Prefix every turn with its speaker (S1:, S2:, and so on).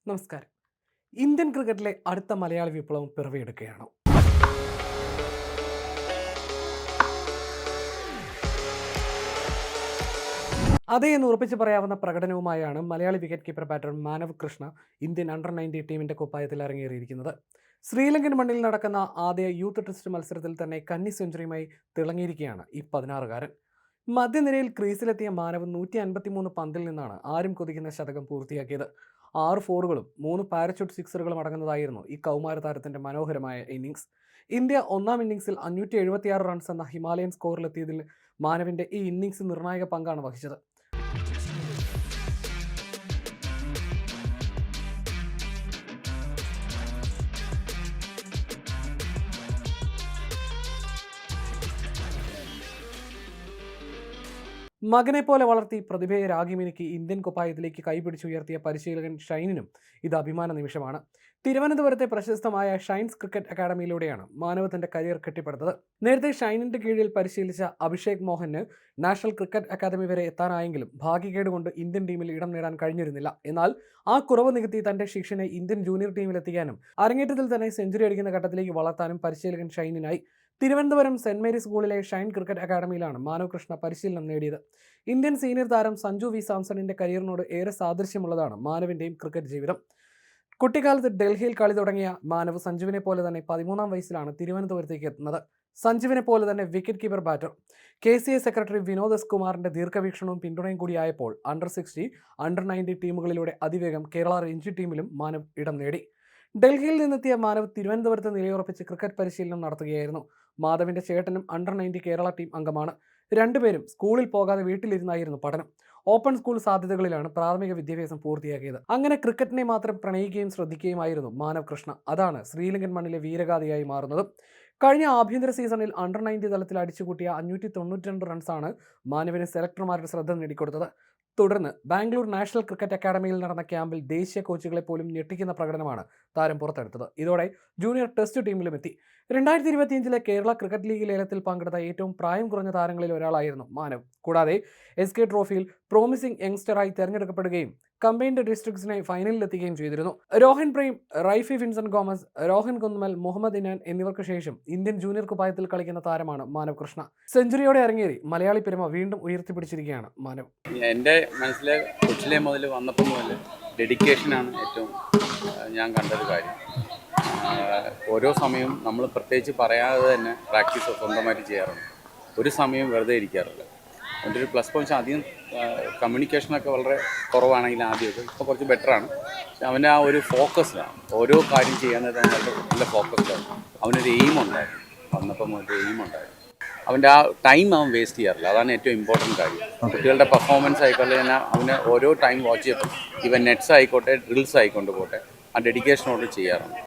S1: നമസ്കാരം. ഇന്ത്യൻ ക്രിക്കറ്റിലെ അടുത്ത മലയാളി വിപ്ലവം പിറവിയെടുക്കുകയാണ്. അതേ എന്ന് ഉറപ്പിച്ച് പറയാവുന്ന പ്രകടനവുമായാണ് Malayali wicket keeper batter Manav Krishna Indian under nineteen ടീമിന്റെ കുപ്പായത്തിൽ ഇറങ്ങിയിരിക്കുന്നത്. ശ്രീലങ്കൻ മണ്ണിൽ നടക്കുന്ന ആദ്യ യൂത്ത് ടെസ്റ്റ് മത്സരത്തിൽ തന്നെ കന്നി സെഞ്ചുറിയുമായി തിളങ്ങിയിരിക്കുകയാണ് ഈ 16-കാരൻ. മധ്യനിരയിൽ ക്രീസിലെത്തിയ മാനവ് 153 പന്തിൽ നിന്നാണ് ആരും കൊതിക്കുന്ന ശതകം പൂർത്തിയാക്കിയത്. 6 ഫോറുകളും 3 പാരച്യൂട്ട് സിക്സറുകളും അടങ്ങുന്നതായിരുന്നു ഈ കൗമാര താരത്തിന്റെ മനോഹരമായ ഇന്നിംഗ്സ്. ഇന്ത്യ ഒന്നാം ഇന്നിംഗ്സിൽ 576 റൺസ് എന്ന ഹിമാലയൻ സ്കോറിലെത്തിയതിൽ മാനവിന്റെ ഈ ഇന്നിംഗ്സ് നിർണായക പങ്കാണ് വഹിച്ചത്. മകനെ പോലെ വളർത്തി പ്രതിഭയെ രാഗിമിനിക്ക് ഇന്ത്യൻ കുപ്പായത്തിലേക്ക് കൈപിടിച്ചുയർത്തിയ പരിശീലകൻ ഷൈനിനും ഇത് അഭിമാന നിമിഷമാണ്. തിരുവനന്തപുരത്തെ പ്രശസ്തമായ ഷൈൻസ് ക്രിക്കറ്റ് അക്കാദമിയിലൂടെയാണ് മാനവ് തന്റെ കരിയർ കെട്ടിപ്പടുത്തത്. നേരത്തെ ഷൈനിന്റെ കീഴിൽ പരിശീലിച്ച അഭിഷേക് മോഹന് നാഷണൽ ക്രിക്കറ്റ് അക്കാദമി വരെ എത്താനായെങ്കിലും ഭാഗ്യക്കേട് കൊണ്ട് ഇന്ത്യൻ ടീമിൽ ഇടം നേടാൻ കഴിഞ്ഞിരുന്നില്ല. എന്നാൽ ആ കുറവ് നികത്തി തന്റെ ശിഷ്യനെ ഇന്ത്യൻ ജൂനിയർ ടീമിലെത്തിക്കാനും അരങ്ങേറ്റത്തിൽ തന്നെ സെഞ്ചുറി അടിക്കുന്ന ഘട്ടത്തിലേക്ക് വളർത്താനും പരിശീലകൻ ഷൈനിനായി. തിരുവനന്തപുരം സെന്റ് മേരീസ് സ്കൂളിലെ ഷൈൻ ക്രിക്കറ്റ് അക്കാദമിയിലാണ് മാനവ് കൃഷ്ണ പരിശീലനം നേടിയത്. ഇന്ത്യൻ സീനിയർ താരം സഞ്ജു വി സാംസണിന്റെ കരിയറിനോട് ഏറെ സാദൃശ്യമുള്ളതാണ് മാനവിന്റെയും ക്രിക്കറ്റ് ജീവിതം. കുട്ടിക്കാലത്ത് ഡൽഹിയിൽ കളി തുടങ്ങിയ മാനവ് സഞ്ജുവിനെ പോലെ തന്നെ 13-ാം വയസ്സിലാണ് തിരുവനന്തപുരത്തേക്ക് എത്തുന്നത്. സഞ്ജുവിനെ പോലെ തന്നെ wicket keeper batter. KCA secretary Vinod S കുമാറിന്റെ ദീർഘവീക്ഷണവും പിന്തുണയും കൂടിയായപ്പോൾ അണ്ടർ-16, അണ്ടർ-19 ടീമുകളിലൂടെ അതിവേഗം കേരള രഞ്ജി ടീമിലും മാനവ് ഇടം നേടി. ഡൽഹിയിൽ നിന്നെത്തിയ മാനവ് തിരുവനന്തപുരത്ത് നിലയുറപ്പിച്ച് ക്രിക്കറ്റ് പരിശീലനം നടത്തുകയായിരുന്നു. മാധവിന്റെ ചേട്ടനും അണ്ടർ-19 കേരള ടീം അംഗമാണ്. രണ്ടുപേരും സ്കൂളിൽ പോകാതെ വീട്ടിലിരുന്നായിരുന്നു പഠനം. ഓപ്പൺ സ്കൂൾ സാധ്യതകളിലാണ് പ്രാഥമിക വിദ്യാഭ്യാസം പൂർത്തിയാക്കിയത്. അങ്ങനെ ക്രിക്കറ്റിനെ മാത്രം പ്രണയിക്കുകയും ശ്രദ്ധിക്കുകയുമായിരുന്നു മാനവ് കൃഷ്ണ. അതാണ് ശ്രീലങ്കൻ മണ്ണിലെ വീരഗാഥയായി മാറുന്നത്. കഴിഞ്ഞ ആഭ്യന്തര സീസണിൽ അണ്ടർ-19 തലത്തിൽ അടിച്ചുകൂട്ടിയ 592 റൺസാണ് മാനവിന് സെലക്ടർമാരുടെ ശ്രദ്ധ നേടിക്കൊടുത്തത്. തുടർന്ന് ബാംഗ്ലൂർ നാഷണൽ ക്രിക്കറ്റ് അക്കാദമിയിൽ നടന്ന ക്യാമ്പിൽ ദേശീയ കോച്ചുകളെ പോലും ഞെട്ടിക്കുന്ന പ്രകടനമാണ് താരം പുറത്തെടുത്തത്. ഇതോടെ ജൂനിയർ ടെസ്റ്റ് ടീമിലും എത്തി. 2025 കേരള ക്രിക്കറ്റ് ലീഗ് ലേലത്തിൽ പങ്കെടുത്ത ഏറ്റവും പ്രായം കുറഞ്ഞ താരങ്ങളിൽ ഒരാളായിരുന്നു മാനവ്. കൂടാതെ SK ട്രോഫിയിൽ പ്രോമിസിംഗ് യങ്സ്റ്ററായി തെരഞ്ഞെടുക്കപ്പെടുകയും കമ്പൈൻഡ് ഡിസ്ട്രിക്ട്സിനെ ഫൈനലിലെത്തുകയും ചെയ്തിരുന്നു. രോഹൻ പ്രേം, റൈഫി വിൻസെന്റ് ഗോമസ്, രോഹൻ കുന്നുമൽ, മുഹമ്മദ് ഇനാൻ എന്നിവർക്ക് ശേഷം ഇന്ത്യൻ ജൂനിയർ കുപ്പായത്തിൽ കളിക്കുന്ന താരമാണ് മാനവ് കൃഷ്ണ. സെഞ്ചുറിയോടെ ഇറങ്ങേറി മലയാളി പെരുമ വീണ്ടും ഉയർത്തിപ്പിടിച്ചിരിക്കുകയാണ് മാനവ്.
S2: എൻ്റെ മനസ്സിലെ കൊച്ചിലെ മുതൽ വന്നപ്പോൾ മുതൽ ഡെഡിക്കേഷനാണ് ഏറ്റവും ഞാൻ കണ്ടൊരു കാര്യം. ഓരോ സമയവും നമ്മൾ പ്രത്യേകിച്ച് പറയാതെ തന്നെ പ്രാക്ടീസ് സ്വന്തമായിട്ട് ചെയ്യാറുണ്ട്. ഒരു സമയം വെറുതെ ഇരിക്കാറില്ല. അതിൻ്റെ ഒരു പ്ലസ് പോയിൻറ്റ്സ് ആദ്യം കമ്മ്യൂണിക്കേഷനൊക്കെ വളരെ കുറവാണെങ്കിൽ ആദ്യമൊക്കെ ഇപ്പോൾ കുറച്ച് ബെറ്ററാണ്. അവൻ്റെ ആ ഒരു ഫോക്കസിലാണ് ഓരോ കാര്യം ചെയ്യാനായിട്ട് നല്ല ഫോക്കസ്ഡാണ്. അവനൊരു എയിമുണ്ടായിരുന്നു, വന്നപ്പോൾ ഒരു എയിമുണ്ടായിരുന്നു. അവൻ്റെ ആ ടൈം അവൻ വേസ്റ്റ് ചെയ്യാറില്ല. അതാണ് ഏറ്റവും ഇമ്പോർട്ടൻറ്റ് കാര്യം. കുട്ടികളുടെ പെർഫോമൻസ് ആയിക്കോട്ടെ, ഞാൻ അവന് ഓരോ ടൈം വാച്ച് ചെയ്യപ്പോൾ ഇവൻ നെറ്റ്സ് ആയിക്കോട്ടെ, ഡ്രിൽസ് ആയിക്കൊണ്ട് പോട്ടെ, ആ ഡെഡിക്കേഷനോട് ചെയ്യാറുണ്ട്.